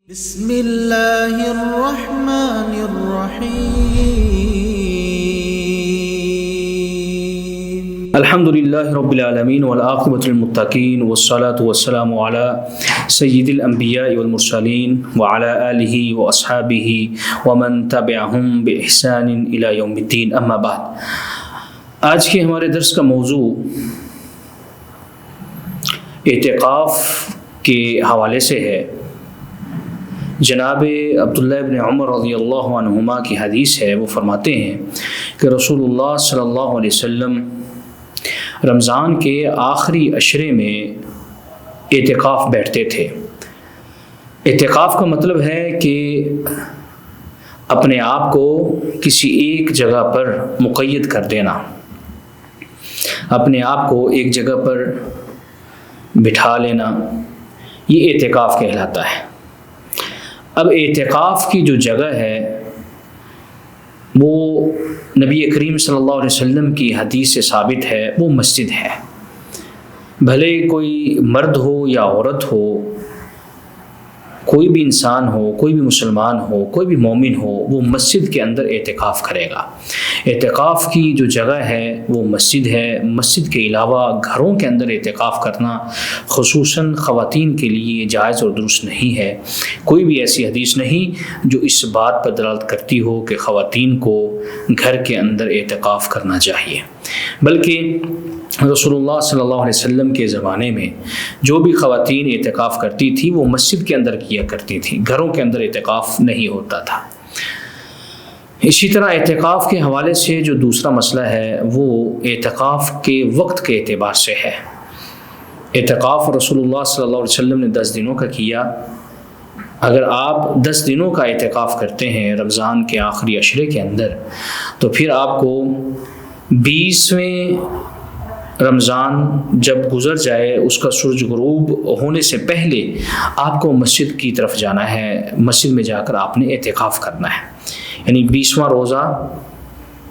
بسم اللہ الرحمن الرحیم الحمدللہ رب العالمین والعاقبۃ للمتقین والصلاة والسلام علی سید الانبیاء والمرسلین وعلی آلہ واصحابہ ومن تبعہم بإحسان الی یوم الدین، اما بعد۔ آج کے ہمارے درس کا موضوع اعتکاف کے حوالے سے ہے۔ جناب عبداللہ ابن عمر رضی اللہ عنہما کی حدیث ہے، وہ فرماتے ہیں کہ رسول اللہ صلی اللہ علیہ وسلم رمضان کے آخری عشرے میں اعتکاف بیٹھتے تھے۔ اعتکاف کا مطلب ہے کہ اپنے آپ کو کسی ایک جگہ پر مقید کر دینا، اپنے آپ کو ایک جگہ پر بٹھا لینا، یہ اعتکاف کہلاتا ہے۔ اب اعتکاف کی جو جگہ ہے وہ نبی کریم صلی اللہ علیہ وسلم کی حدیث سے ثابت ہے، وہ مسجد ہے۔ بھلے کوئی مرد ہو یا عورت ہو، کوئی بھی انسان ہو، کوئی بھی مسلمان ہو، کوئی بھی مومن ہو، وہ مسجد کے اندر اعتکاف کرے گا۔ اعتکاف کی جو جگہ ہے وہ مسجد ہے۔ مسجد کے علاوہ گھروں کے اندر اعتکاف کرنا خصوصاً خواتین کے لیے جائز اور درست نہیں ہے۔ کوئی بھی ایسی حدیث نہیں جو اس بات پر دلالت کرتی ہو کہ خواتین کو گھر کے اندر اعتکاف کرنا چاہیے، بلکہ رسول اللہ صلی اللہ علیہ وسلم کے زمانے میں جو بھی خواتین اعتکاف کرتی تھی وہ مسجد کے اندر کیا کرتی تھی، گھروں کے اندر اعتکاف نہیں ہوتا تھا۔ اسی طرح اعتکاف کے حوالے سے جو دوسرا مسئلہ ہے وہ اعتکاف کے وقت کے اعتبار سے ہے۔ اعتکاف رسول اللہ صلی اللہ علیہ وسلم نے 10 دنوں کا کیا۔ اگر آپ 10 دنوں کا اعتکاف کرتے ہیں رمضان کے آخری عشرے کے اندر، تو پھر آپ کو 20ویں رمضان جب گزر جائے، اس کا سورج غروب ہونے سے پہلے آپ کو مسجد کی طرف جانا ہے، مسجد میں جا کر آپ نے اعتکاف کرنا ہے۔ یعنی 20واں روزہ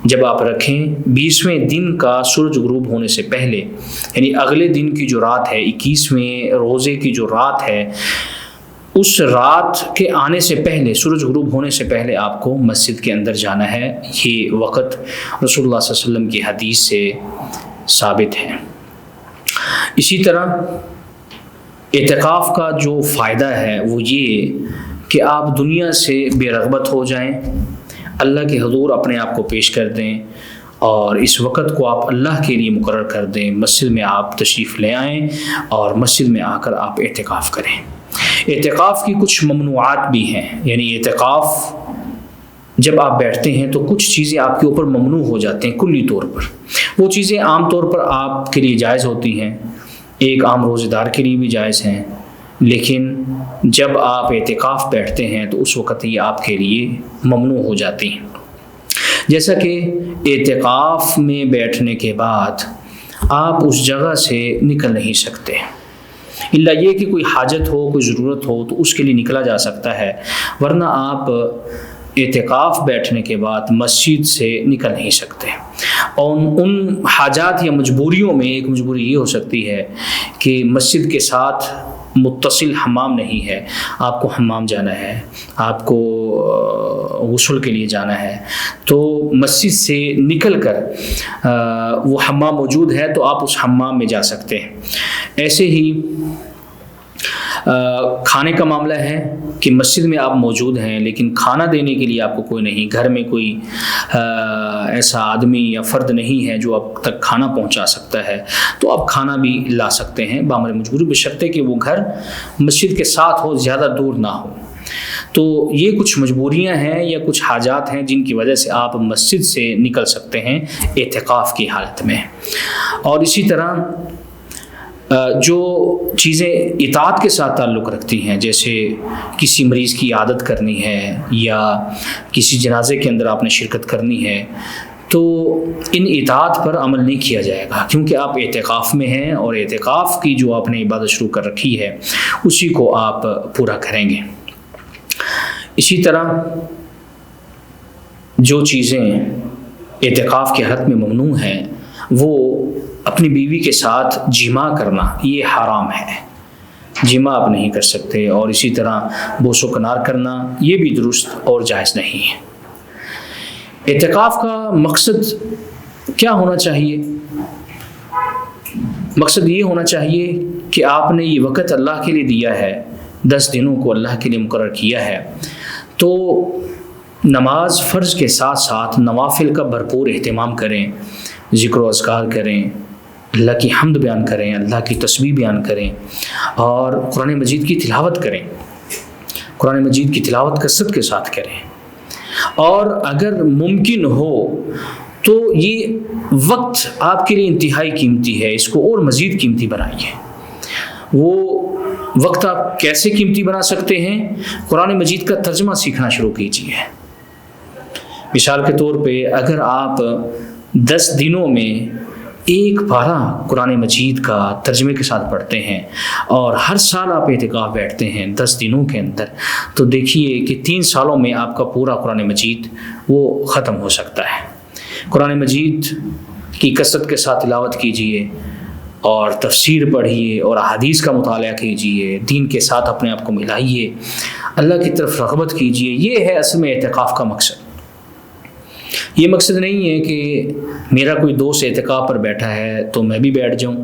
جب آپ رکھیں، 20ویں دن کا سورج غروب ہونے سے پہلے، یعنی اگلے دن کی جو رات ہے، 21ویں روزے کی جو رات ہے، اس رات کے آنے سے پہلے، سورج غروب ہونے سے پہلے آپ کو مسجد کے اندر جانا ہے۔ یہ وقت رسول اللہ صلی اللہ علیہ وسلم کی حدیث سے ثابت ہے۔ اسی طرح اعتکاف کا جو فائدہ ہے وہ یہ کہ آپ دنیا سے بے رغبت ہو جائیں، اللہ کے حضور اپنے آپ کو پیش کر دیں، اور اس وقت کو آپ اللہ کے لیے مقرر کر دیں۔ مسجد میں آپ تشریف لے آئیں اور مسجد میں آ کر آپ اعتکاف کریں۔ اعتکاف کی کچھ ممنوعات بھی ہیں، یعنی اعتکاف جب آپ بیٹھتے ہیں تو کچھ چیزیں آپ کے اوپر ممنوع ہو جاتے ہیں کلی طور پر۔ وہ چیزیں عام طور پر آپ کے لیے جائز ہوتی ہیں، ایک عام روزہ دار کے لیے بھی جائز ہیں، لیکن جب آپ اعتکاف بیٹھتے ہیں تو اس وقت یہ آپ کے لیے ممنوع ہو جاتی ہیں۔ جیسا کہ اعتکاف میں بیٹھنے کے بعد آپ اس جگہ سے نکل نہیں سکتے، الا یہ کہ کوئی حاجت ہو، کوئی ضرورت ہو تو اس کے لیے نکلا جا سکتا ہے، ورنہ آپ اعتکاف بیٹھنے کے بعد مسجد سے نکل نہیں سکتے۔ اور ان حاجات یا مجبوریوں میں ایک مجبوری یہ ہو سکتی ہے کہ مسجد کے ساتھ متصل حمام نہیں ہے، آپ کو حمام جانا ہے، آپ کو غسل کے لیے جانا ہے، تو مسجد سے نکل کر وہ حمام موجود ہے تو آپ اس حمام میں جا سکتے ہیں۔ ایسے ہی کھانے کا معاملہ ہے کہ مسجد میں آپ موجود ہیں لیکن کھانا دینے کے لیے آپ کو کوئی نہیں، گھر میں کوئی ایسا آدمی یا فرد نہیں ہے جو آپ تک کھانا پہنچا سکتا ہے، تو آپ کھانا بھی لا سکتے ہیں بامر مجبوری، بشرطے کہ وہ گھر مسجد کے ساتھ ہو، زیادہ دور نہ ہو۔ تو یہ کچھ مجبوریاں ہیں یا کچھ حاجات ہیں جن کی وجہ سے آپ مسجد سے نکل سکتے ہیں اعتکاف کی حالت میں۔ اور اسی طرح جو چیزیں اطاعت کے ساتھ تعلق رکھتی ہیں، جیسے کسی مریض کی عیادت کرنی ہے یا کسی جنازے کے اندر آپ نے شرکت کرنی ہے، تو ان اطاعت پر عمل نہیں کیا جائے گا، کیونکہ آپ اعتکاف میں ہیں اور اعتکاف کی جو آپ نے عبادت شروع کر رکھی ہے اسی کو آپ پورا کریں گے۔ اسی طرح جو چیزیں اعتکاف کے حالت میں ممنوع ہیں، وہ اپنی بیوی کے ساتھ جماع کرنا یہ حرام ہے۔ جماع آپ نہیں کر سکتے، اور اسی طرح بوس و کنار کرنا یہ بھی درست اور جائز نہیں ہے۔ اعتکاف کا مقصد کیا ہونا چاہیے؟ مقصد یہ ہونا چاہیے کہ آپ نے یہ وقت اللہ کے لیے دیا ہے، 10 دنوں کو اللہ کے لیے مقرر کیا ہے، تو نماز فرض کے ساتھ ساتھ نوافل کا بھرپور اہتمام کریں، ذکر و اذکار کریں، اللہ کی حمد بیان کریں، اللہ کی تسبیح بیان کریں، اور قرآن مجید کی تلاوت کریں۔ قرآن مجید کی تلاوت کثرت کے ساتھ کریں، اور اگر ممکن ہو تو یہ وقت آپ کے لیے انتہائی قیمتی ہے، اس کو اور مزید قیمتی بنائیے۔ وہ وقت آپ کیسے قیمتی بنا سکتے ہیں؟ قرآن مجید کا ترجمہ سیکھنا شروع کیجیے۔ مثال کے طور پہ اگر آپ 10 دنوں میں ایک پارہ قرآن مجید کا ترجمے کے ساتھ پڑھتے ہیں، اور ہر سال آپ اعتکاف بیٹھتے ہیں 10 دنوں کے اندر، تو دیکھیے کہ 3 سالوں میں آپ کا پورا قرآن مجید وہ ختم ہو سکتا ہے۔ قرآن مجید کی کثرت کے ساتھ تلاوت کیجیے، اور تفسیر پڑھیے، اور احادیث کا مطالعہ کیجیے، دین کے ساتھ اپنے آپ کو ملائیے، اللہ کی طرف رغبت کیجیے۔ یہ ہے اصل میں اعتکاف کا مقصد۔ یہ مقصد نہیں ہے کہ میرا کوئی دوست اعتکاف پر بیٹھا ہے تو میں بھی بیٹھ جاؤں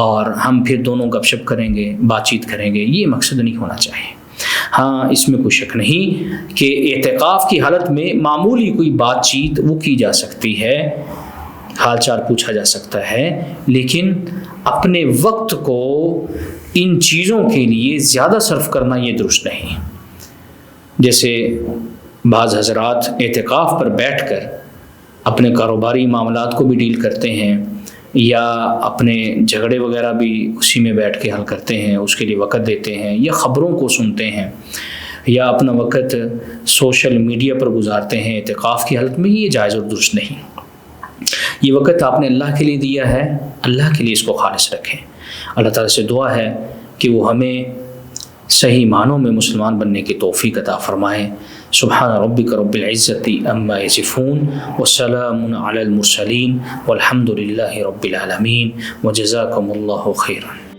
اور ہم پھر دونوں گپ شپ کریں گے، بات چیت کریں گے۔ یہ مقصد نہیں ہونا چاہیے۔ ہاں، اس میں کوئی شک نہیں کہ اعتکاف کی حالت میں معمولی کوئی بات چیت وہ کی جا سکتی ہے، حال چال پوچھا جا سکتا ہے، لیکن اپنے وقت کو ان چیزوں کے لیے زیادہ صرف کرنا یہ درست نہیں۔ جیسے بعض حضرات اعتکاف پر بیٹھ کر اپنے کاروباری معاملات کو بھی ڈیل کرتے ہیں، یا اپنے جھگڑے وغیرہ بھی اسی میں بیٹھ کے حل کرتے ہیں، اس کے لیے وقت دیتے ہیں، یا خبروں کو سنتے ہیں، یا اپنا وقت سوشل میڈیا پر گزارتے ہیں اعتکاف کی حالت میں۔ یہ جائز اور درست نہیں۔ یہ وقت آپ نے اللہ کے لیے دیا ہے، اللہ کے لیے اس کو خالص رکھیں۔ اللہ تعالیٰ سے دعا ہے کہ وہ ہمیں صحیح معنوں میں مسلمان بننے کی توفیق عطا فرمائے۔ سبحان ربک رب العزت عما یصفون وسلام علی المرسلین والحمد للہ رب العالمین وجزاکم اللہ خیرا۔